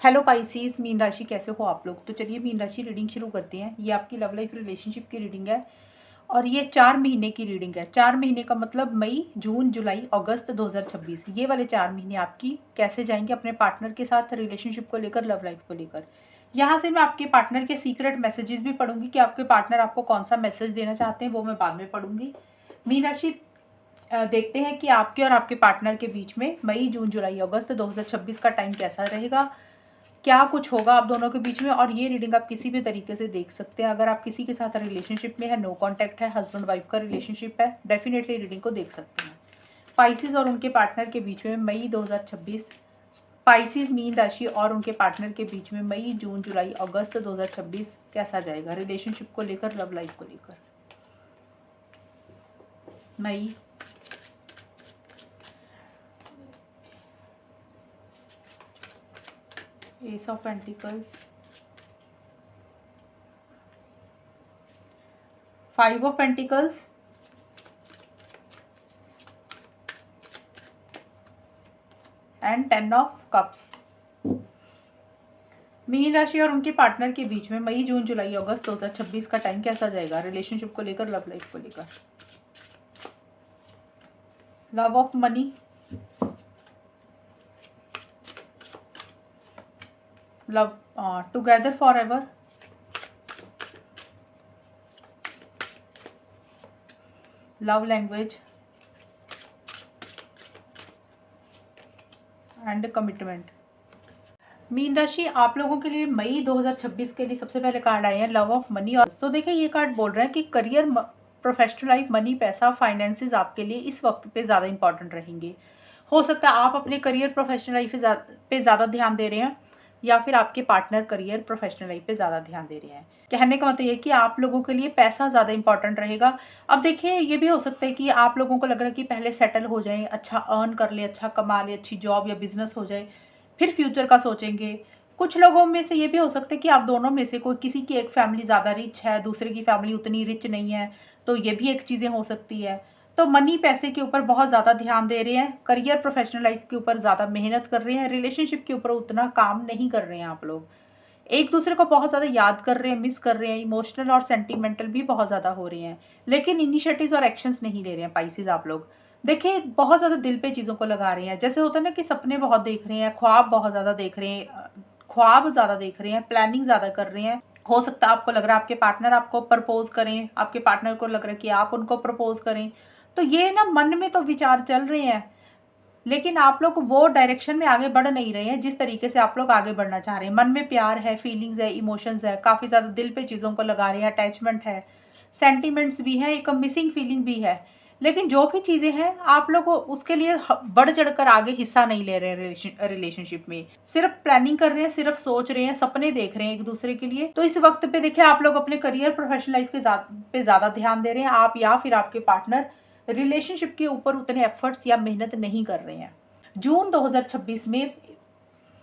Hello Pisces, mean राशि कैसे हो आप लोग। तो चलिए मीन राशि रीडिंग शुरू करते हैं। ये आपकी लव लाइफ रिलेशनशिप की रीडिंग है और ये 4 महीने की रीडिंग है। 4 महीने का मतलब मई, जून, जुलाई, अगस्त 2026। ये वाले 4 महीने आपकी कैसे जाएंगे अपने पार्टनर के साथ, रिलेशनशिप को लेकर, लव लाइफ को लेकर। यहाँ से मैं आपके पार्टनर के सीक्रेट मैसेजेस भी पढ़ूंगी कि आपके पार्टनर आपको कौन सा मैसेज देना चाहते हैं, वो मैं बाद में पढ़ूंगी। मीन राशि देखते हैं कि आपके और आपके पार्टनर के बीच में मई, जून, जुलाई, अगस्त 2026 का टाइम कैसा रहेगा, क्या कुछ होगा आप दोनों के बीच में। और ये रीडिंग आप किसी भी तरीके से देख सकते हैं। अगर आप किसी के साथ रिलेशनशिप में है, नो कांटेक्ट है, हस्बैंड वाइफ का रिलेशनशिप है, डेफिनेटली रीडिंग को देख सकते हैं। पाइसिस और उनके पार्टनर के बीच में मई 2026, पाइसिस मीन राशि और उनके पार्टनर के बीच में मई, जून, जुलाई, अगस्त 2026 कैसा जाएगा रिलेशनशिप को लेकर, लव लाइफ को लेकर। May, ace of pentacles, 5 of pentacles, and 10 of cups. मीन राशि और उनके पार्टनर के बीच में मई, जून, जुलाई, अगस्त 2026 का टाइम कैसा जाएगा रिलेशनशिप को लेकर, लव लाइफ को लेकर। Love of money, love together for ever, love language and commitment. Mean राशि आप लोगों के लिए मई 2026 के लिए सबसे पहले कार्ड आए हैं लव ऑफ मनी। और तो देखिए ये कार्ड बोल रहा है कि करियर, प्रोफेशनल लाइफ, मनी, पैसा, फाइनेंसेस आपके लिए इस वक्त पे ज़्यादा इंपॉर्टेंट रहेंगे। हो सकता है आप अपने करियर, प्रोफेशनल लाइफ पे ज़्यादा ध्यान दे रहे हैं, या फिर आपके पार्टनर करियर, प्रोफेशनल लाइफ पे ज़्यादा ध्यान दे रहे हैं। कहने का मतलब ये कि आप लोगों के लिए पैसा ज़्यादा इंपॉर्टेंट रहेगा। अब देखिए ये भी हो सकता है कि आप लोगों को लग रहा है कि पहले सेटल हो जाएं, अच्छा अर्न कर ले, अच्छा कमा ले, अच्छी जॉब या बिजनेस हो जाए, फिर फ्यूचर का सोचेंगे। कुछ लोगों में से ये भी हो सकता है कि आप दोनों में से कोई, किसी की एक फैमिली ज़्यादा रिच है, दूसरे की फैमिली उतनी रिच नहीं है, तो ये भी एक चीज़ें हो सकती है। तो मनी, पैसे के ऊपर बहुत ज़्यादा ध्यान दे रहे हैं, करियर, प्रोफेशनल लाइफ के ऊपर ज़्यादा मेहनत कर रहे हैं, रिलेशनशिप के ऊपर उतना काम नहीं कर रहे हैं आप लोग। एक दूसरे को बहुत ज़्यादा याद कर रहे हैं, मिस कर रहे हैं, इमोशनल और सेंटिमेंटल भी बहुत ज़्यादा हो रहे हैं, लेकिन इनिशिएटिव्स और एक्शंस नहीं ले रहे हैं पाइसेस आप लोग। देखिए बहुत ज़्यादा दिल पे चीज़ों को लगा रहे हैं। जैसे होता है ना कि सपने बहुत देख रहे हैं, ख्वाब बहुत ज़्यादा देख रहे हैं, ख्वाब ज़्यादा देख रहे हैं, प्लानिंग ज़्यादा कर रहे हैं। हो सकता है आपको लग रहा है आपके पार्टनर आपको प्रपोज करें, आपके पार्टनर को लग रहा है कि आप उनको प्रपोज करें। तो ये ना मन में तो विचार चल रहे हैं, लेकिन आप लोग वो डायरेक्शन में आगे बढ़ नहीं रहे हैं जिस तरीके से आप लोग आगे बढ़ना चाह रहे हैं। मन में प्यार है, फीलिंग्स है, इमोशंस है, काफ़ी ज़्यादा दिल पे चीज़ों को लगा रहे हैं, अटैचमेंट है, सेंटिमेंट्स भी हैं, एक मिसिंग फीलिंग भी है। लेकिन जो भी चीज़ें हैं आप लोग उसके लिए बढ़ चढ़कर आगे हिस्सा नहीं ले रहे हैं रिलेशनशिप में। सिर्फ प्लानिंग कर रहे हैं, सिर्फ सोच रहे हैं, सपने देख रहे हैं एक दूसरे के लिए। तो इस वक्त पे देखिए आप लोग अपने करियर, प्रोफेशनल लाइफ पे ज़्यादा ध्यान दे रहे हैं, आप या फिर आपके पार्टनर रिलेशनशिप के ऊपर उतने एफर्ट्स या मेहनत नहीं कर रहे हैं। जून 2026 में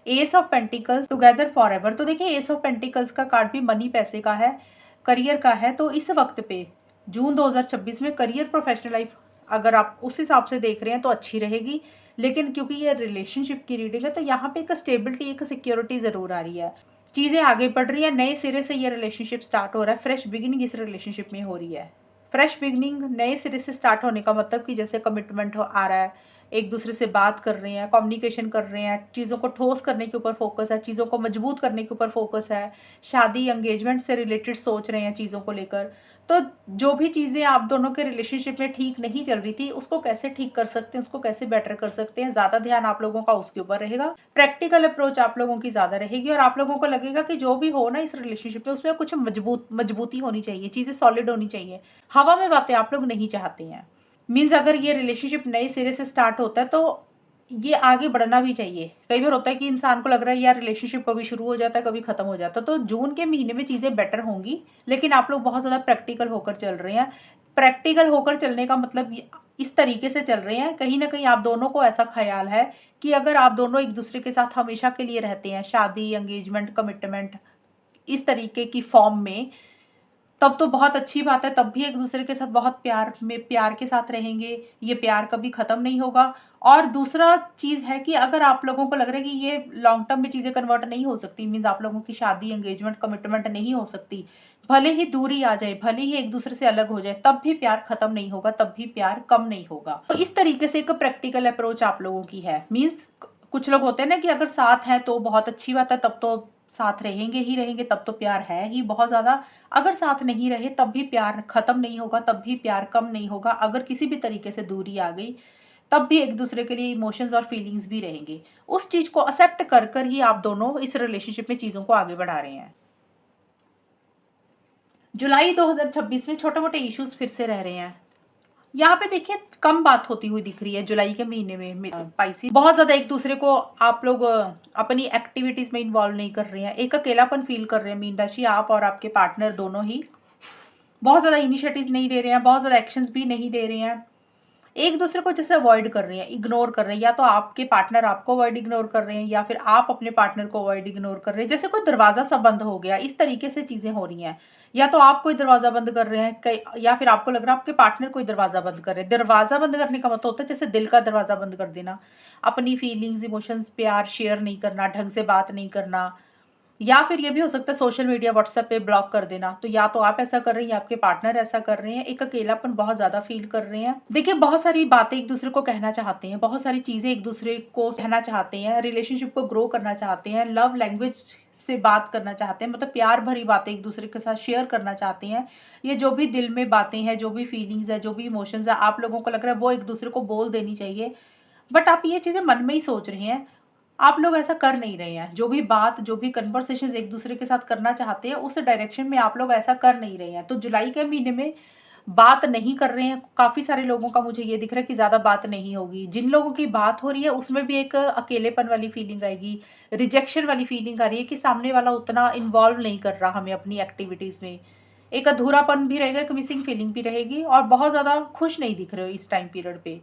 S of pentacles, together for ever. तो देखिए एस ऑफ पेंटिकल्स का कार्ड भी मनी, पैसे का है, करियर का है। तो इस वक्त पे जून 2026 में करियर, प्रोफेशनल लाइफ अगर आप उस हिसाब से देख रहे हैं तो अच्छी रहेगी। लेकिन क्योंकि ये रिलेशनशिप की रीडिंग है तो यहाँ पे एक स्टेबिलिटी, एक सिक्योरिटी ज़रूर आ रही है, चीज़ें आगे बढ़ रही है, नए सिरे से ये रिलेशनशिप स्टार्ट हो रहा है, फ्रेश बिगिनिंग इस रिलेशनशिप में हो रही है। फ्रेश बिगनिंग, नए सिरे से स्टार्ट होने का मतलब कि जैसे कमिटमेंट आ रहा है, एक दूसरे से बात कर रहे हैं, कम्युनिकेशन कर रहे हैं, चीज़ों को ठोस करने के ऊपर फोकस है, चीज़ों को मजबूत करने के ऊपर फोकस है, शादी, एंगेजमेंट से रिलेटेड सोच रहे हैं चीज़ों को लेकर। तो जो भी चीज़ें आप दोनों के रिलेशनशिप में ठीक नहीं चल रही थी, उसको कैसे ठीक कर सकते हैं, उसको कैसे बेटर कर सकते हैं, ज़्यादा ध्यान आप लोगों का उसके ऊपर रहेगा। प्रैक्टिकल अप्रोच आप लोगों की ज़्यादा रहेगी और आप लोगों को लगेगा कि जो भी हो ना इस रिलेशनशिप में, उसमें कुछ मजबूती होनी चाहिए, चीज़ें सॉलिड होनी चाहिए। हवा में बातें आप लोग नहीं चाहते हैं। मीन्स अगर ये रिलेशनशिप नए सिरे से स्टार्ट होता है तो ये आगे बढ़ना भी चाहिए। कई बार होता है कि इंसान को लग रहा है यार रिलेशनशिप कभी शुरू हो जाता है, कभी खत्म हो जाता है। तो जून के महीने में चीज़ें बेटर होंगी, लेकिन आप लोग बहुत ज़्यादा प्रैक्टिकल होकर चल रहे हैं। प्रैक्टिकल होकर चलने का मतलब इस तरीके से चल रहे हैं, कहीं ना कहीं आप दोनों को ऐसा ख्याल है कि अगर आप दोनों एक दूसरे के साथ हमेशा के लिए रहते हैं, शादी, एंगेजमेंट, कमिटमेंट, इस तरीके की फॉर्म में, तब तो बहुत अच्छी बात है, तब भी एक दूसरे के साथ बहुत प्यार के साथ रहेंगे, ये प्यार कभी ख़त्म नहीं होगा। और दूसरा चीज़ है कि अगर आप लोगों को लग रहा है कि ये लॉन्ग टर्म में चीज़ें कन्वर्ट नहीं हो सकती, मीन्स आप लोगों की शादी, एंगेजमेंट, कमिटमेंट नहीं हो सकती, भले ही दूरी आ जाए, भले ही एक दूसरे से अलग हो जाए, तब भी प्यार ख़त्म नहीं होगा, तब भी प्यार कम नहीं होगा। तो इस तरीके से एक प्रैक्टिकल अप्रोच आप लोगों की है। मीन्स कुछ लोग होते हैं ना कि अगर साथ हैं तो बहुत अच्छी बात है, तब तो साथ रहेंगे ही रहेंगे, तब तो प्यार है ही बहुत ज़्यादा। अगर साथ नहीं रहे तब भी प्यार ख़त्म नहीं होगा, तब भी प्यार कम नहीं होगा। अगर किसी भी तरीके से दूरी आ गई तब भी एक दूसरे के लिए इमोशंस और फीलिंग्स भी रहेंगे। उस चीज़ को एक्सेप्ट कर कर ही आप दोनों इस रिलेशनशिप में चीज़ों को आगे बढ़ा रहे हैं। जुलाई 2026 में छोटे-मोटे इश्यूज फिर से रह रहे हैं। यहाँ पे देखिए कम बात होती हुई दिख रही है जुलाई के महीने में। पाइसी बहुत ज़्यादा एक दूसरे को आप लोग अपनी एक्टिविटीज़ में इन्वॉल्व नहीं कर रहे हैं, एक अकेलापन फील कर रहे हैं मीन राशि, आप और आपके पार्टनर दोनों ही बहुत ज़्यादा इनिशिएटिव्स नहीं ले रहे हैं, बहुत ज़्यादा एक्शंस भी नहीं ले रहे हैं, एक दूसरे को जैसे अवॉइड कर रहे हैं, इग्नोर कर रहे हैं। या तो आपके पार्टनर आपको अवॉइड इग्नोर कर रहे हैं या फिर आप अपने पार्टनर को अवॉइड इग्नोर कर रहे हैं, जैसे कोई दरवाज़ा सा बंद हो गया, इस तरीके से चीज़ें हो रही हैं। या तो आप कोई दरवाज़ा बंद कर रहे हैं या फिर आपको लग रहा है आपके पार्टनर कोई दरवाज़ा बंद कर रहे हैं। दरवाज़ा बंद करने का मतलब होता है जैसे दिल का दरवाज़ा बंद कर देना, अपनी फीलिंग्स, इमोशंस, प्यार शेयर नहीं करना, ढंग से बात नहीं करना, या फिर ये भी हो सकता है सोशल मीडिया, व्हाट्सएप पे ब्लॉक कर देना। तो या तो आप ऐसा कर रहे हैं या आपके पार्टनर ऐसा कर रहे हैं, एक अकेलापन बहुत ज़्यादा फील कर रहे हैं। देखिए बहुत सारी बातें एक दूसरे को कहना चाहते हैं, बहुत सारी चीज़ें एक दूसरे को कहना चाहते हैं, रिलेशनशिप को ग्रो करना चाहते हैं, लव लैंग्वेज से बात करना चाहते हैं, मतलब प्यार भरी बातें एक दूसरे के साथ शेयर करना चाहते हैं। ये जो भी दिल में बातें हैं, जो भी फीलिंग्स है, जो भी इमोशंस है, आप लोगों को लग रहा है वो एक दूसरे को बोल देनी चाहिए, बट आप ये चीज़ें मन में ही सोच रहे हैं, आप लोग ऐसा कर नहीं रहे हैं। जो भी बात, जो भी कन्वर्सेशंस एक दूसरे के साथ करना चाहते हैं, उस डायरेक्शन में आप लोग ऐसा कर नहीं रहे हैं। तो जुलाई के महीने में बात नहीं कर रहे हैं, काफ़ी सारे लोगों का मुझे ये दिख रहा है कि ज़्यादा बात नहीं होगी। जिन लोगों की बात हो रही है उसमें भी एक अकेलेपन वाली फीलिंग आएगी, रिजेक्शन वाली फीलिंग आ रही है कि सामने वाला उतना इन्वॉल्व नहीं कर रहा हमें अपनी एक्टिविटीज़ में। एक अधूरापन भी रहेगा, एक मिसिंग फीलिंग भी रहेगी, और बहुत ज़्यादा खुश नहीं दिख रहे हो इस टाइम पीरियड पे।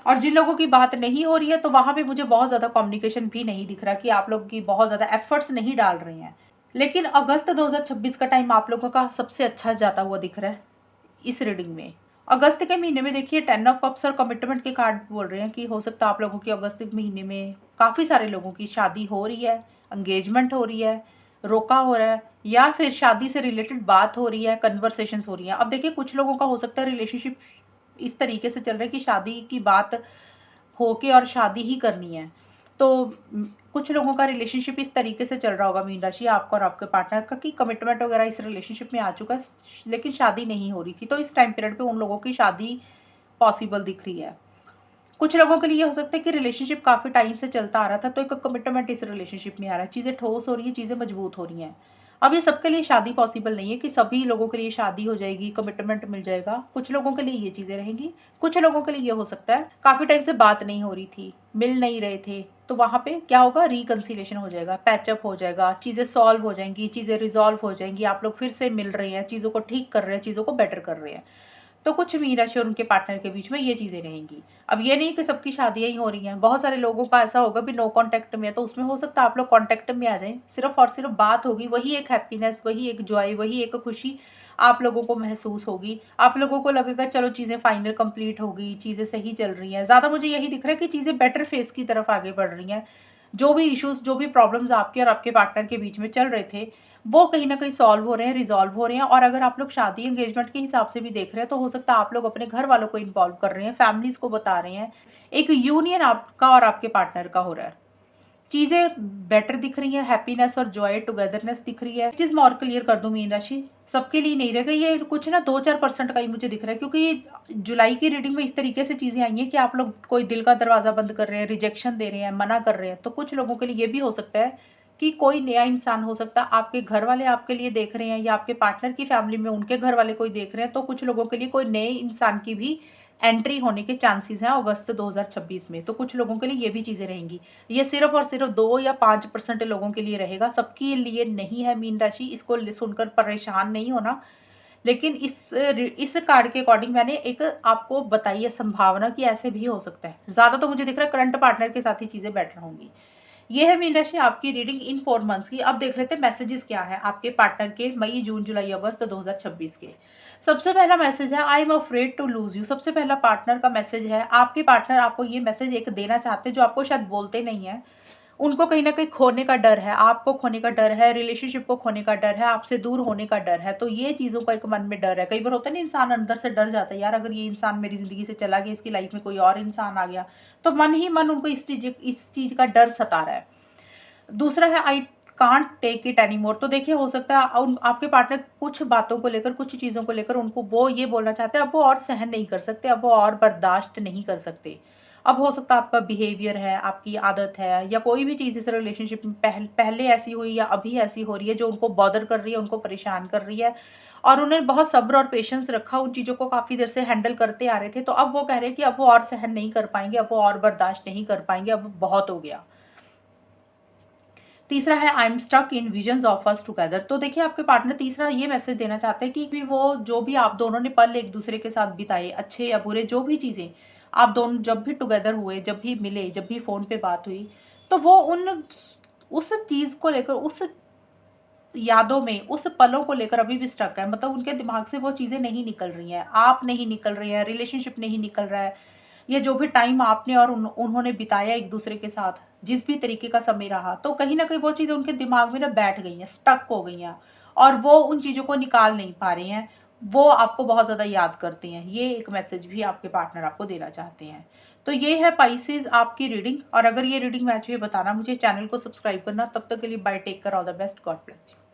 और जिन लोगों की बात नहीं हो रही है तो वहाँ पे मुझे बहुत ज़्यादा कम्युनिकेशन भी नहीं दिख रहा कि आप लोग की बहुत ज़्यादा एफर्ट्स नहीं डाल रहे हैं। लेकिन अगस्त 2026 का टाइम आप लोगों का सबसे अच्छा जाता हुआ दिख रहा है इस रीडिंग में। अगस्त के महीने में देखिए 10 ऑफ कप्स और कमिटमेंट के कार्ड बोल रहे हैं कि हो सकता है आप लोगों की अगस्त के महीने में काफ़ी सारे लोगों की शादी हो रही है, एंगेजमेंट हो रही है, रोका हो रहा है, या फिर शादी से रिलेटेड बात हो रही है, कन्वर्सेशंस हो रही हैं। अब देखिए कुछ लोगों का हो सकता है रिलेशनशिप इस तरीके से चल रहा है कि शादी की बात होके और शादी ही करनी है। तो कुछ लोगों का रिलेशनशिप इस तरीके से चल रहा होगा मीन राशि, आपका और आपके पार्टनर का, कि कमिटमेंट वगैरह इस रिलेशनशिप में आ चुका है, लेकिन शादी नहीं हो रही थी। तो इस टाइम पीरियड पे उन लोगों की शादी पॉसिबल दिख रही है। कुछ लोगों के लिए ये हो सकता है कि रिलेशनशिप काफ़ी टाइम से चलता आ रहा था, तो एक कमिटमेंट इस रिलेशनशिप में आ रहा है, चीज़ें ठोस हो रही हैं, चीज़ें मजबूत हो रही हैं। अब ये सबके लिए शादी पॉसिबल नहीं है कि सभी लोगों के लिए शादी हो जाएगी, कमिटमेंट मिल जाएगा। कुछ लोगों के लिए ये चीज़ें रहेंगी, कुछ लोगों के लिए ये हो सकता है काफ़ी टाइम से बात नहीं हो रही थी, मिल नहीं रहे थे, तो वहाँ पे क्या होगा, रिकंसिलेशन हो जाएगा, पैचअप हो जाएगा, चीज़ें सॉल्व हो जाएंगी, चीज़ें रिजॉल्व हो जाएंगी, आप लोग फिर से मिल रहे हैं, चीज़ों को ठीक कर रहे हैं, चीज़ों को बेटर कर रहे हैं। तो कुछ मीन राशि और उनके पार्टनर के बीच में ये चीज़ें रहेंगी। अब ये नहीं कि सबकी शादियाँ ही हो रही हैं, बहुत सारे लोगों का ऐसा होगा भी नो कॉन्टैक्ट में है, तो उसमें हो सकता है आप लोग कॉन्टैक्ट में आ जाएँ, सिर्फ़ और सिर्फ बात होगी, वही एक हैप्पीनेस, वही एक जॉय, वही एक खुशी आप लोगों को महसूस होगी। आप लोगों को लगेगा चलो चीज़ें फाइनल कंप्लीट हो गई, चीज़ें सही चल रही हैं। ज़्यादा मुझे यही दिख रहा है कि चीज़ें बेटर फेज़ की तरफ आगे बढ़ रही हैं। जो भी इश्यूज़, जो भी प्रॉब्लम्स आपके और आपके पार्टनर के बीच में चल रहे थे, वो कहीं न कहीं सॉल्व हो रहे हैं, रिज़ॉल्व हो रहे हैं। और अगर आप लोग शादी एंगेजमेंट के हिसाब से भी देख रहे हैं, तो हो सकता है आप लोग अपने घर वालों को इन्वॉल्व कर रहे हैं, फैमिलीज़ को बता रहे हैं। एक यूनियन आपका और आपके पार्टनर का हो रहा है। चीज़ें बेटर दिख रही हैं, हैप्पीनेस और जॉय, टुगेदरनेस दिख रही है। चीज़ मैं और क्लियर कर दूँ मीन राशि, सबके लिए नहीं रहेगा ये, कुछ ना 2-4% का ही मुझे दिख रहा है, क्योंकि ये जुलाई की रीडिंग में इस तरीके से चीज़ें आई हैं कि आप लोग कोई दिल का दरवाज़ा बंद कर रहे हैं, रिजेक्शन दे रहे हैं, मना कर रहे हैं। तो कुछ लोगों के लिए ये भी हो सकता है कि कोई नया इंसान हो सकता है, आपके घर वाले आपके लिए देख रहे हैं, या आपके पार्टनर की फैमिली में उनके घर वाले कोई देख रहे हैं। तो कुछ लोगों के लिए कोई नए इंसान की भी एंट्री होने के चांसेस हैं अगस्त 2026 में। तो कुछ लोगों के लिए ये भी चीज़ें रहेंगी। ये सिर्फ़ और सिर्फ़ 2 या 5% लोगों के लिए रहेगा, सबके लिए नहीं है मीन राशि। इसको सुनकर परेशान नहीं होना, लेकिन इस कार्ड के अकॉर्डिंग मैंने एक आपको बताई है संभावना कि ऐसे भी हो सकता है। ज़्यादा तो मुझे दिख रहा है करंट पार्टनर के साथ ही चीज़ें बेटर होंगी। ये है मीन राशि आपकी रीडिंग इन 4 मंथ्स की। अब देख लेते हैं मैसेजेस क्या है आपके पार्टनर के मई, जून, जुलाई, अगस्त 2026 के। सबसे पहला मैसेज है, I am afraid to lose you. सबसे पहला पार्टनर का मैसेज है, आपके पार्टनर आपको ये मैसेज एक देना चाहते हैं जो आपको शायद बोलते नहीं है। उनको कहीं न कहीं खोने का डर है, आपको खोने का डर है, रिलेशनशिप को खोने का डर है, आपसे दूर होने का डर है। तो ये चीज़ों का एक मन में डर है। कई बार होता है ना, इंसान अंदर से डर जाता है, यार अगर ये इंसान मेरी ज़िंदगी से चला गया, इसकी लाइफ़ में कोई और इंसान आ गया, तो मन ही मन उनको इस चीज़ का डर सता रहा है। दूसरा है, I can't take it anymore. तो देखिए, हो सकता है आपके पार्टनर कुछ बातों को लेकर, कुछ चीज़ों को लेकर उनको वो ये बोलना चाहते हैं, अब वो और सहन नहीं कर सकते, अब वो और बर्दाश्त नहीं कर सकते। अब हो सकता है आपका बिहेवियर है, आपकी आदत है, या कोई भी चीज़ इस रिलेशनशिप में पहले ऐसी हुई या अभी ऐसी हो रही है जो उनको बॉदर कर रही है, उनको परेशान कर रही है, और उन्हें बहुत सब्र और पेशेंस रखा, उन चीज़ों को काफ़ी देर से हैंडल करते आ रहे थे। तो अब वो कह रहे हैं कि अब वो और सहन नहीं कर पाएँगे, अब वो और बर्दाश्त नहीं कर पाएँगे, अब बहुत हो गया। तीसरा है, I am stuck in visions of us together. तो देखिए, आपके पार्टनर तीसरा ये मैसेज देना चाहते हैं कि भी वो जो भी आप दोनों ने पल एक दूसरे के साथ बिताए, अच्छे या बुरे, जो भी चीज़ें आप दोनों जब भी टुगेदर हुए, जब भी मिले, जब भी फ़ोन पे बात हुई, तो वो उन उस चीज़ को लेकर, उस यादों में, उस पलों को लेकर अभी भी स्टक है। मतलब उनके दिमाग से वो चीज़ें नहीं निकल रही हैं, आप नहीं निकल रहे हैं, रिलेशनशिप नहीं निकल रहा है। ये जो भी टाइम आपने और उन्होंने बिताया एक-दूसरे के साथ, जिस भी तरीके का समय रहा, तो कहीं न कहीं वो चीज़ें उनके दिमाग में ना बैठ गई हैं, स्टक हो गई हैं, और वो उन चीज़ों को निकाल नहीं पा रहे हैं। वो आपको बहुत ज़्यादा याद करते हैं। ये एक मैसेज भी आपके पार्टनर आपको देना चाहते हैं। तो ये है पाइसेस आपकी रीडिंग, और अगर ये रीडिंग मैच हुई, बताना मुझे, चैनल को सब्सक्राइब करना। तब तक के लिए bye, take care, all the best, God bless you.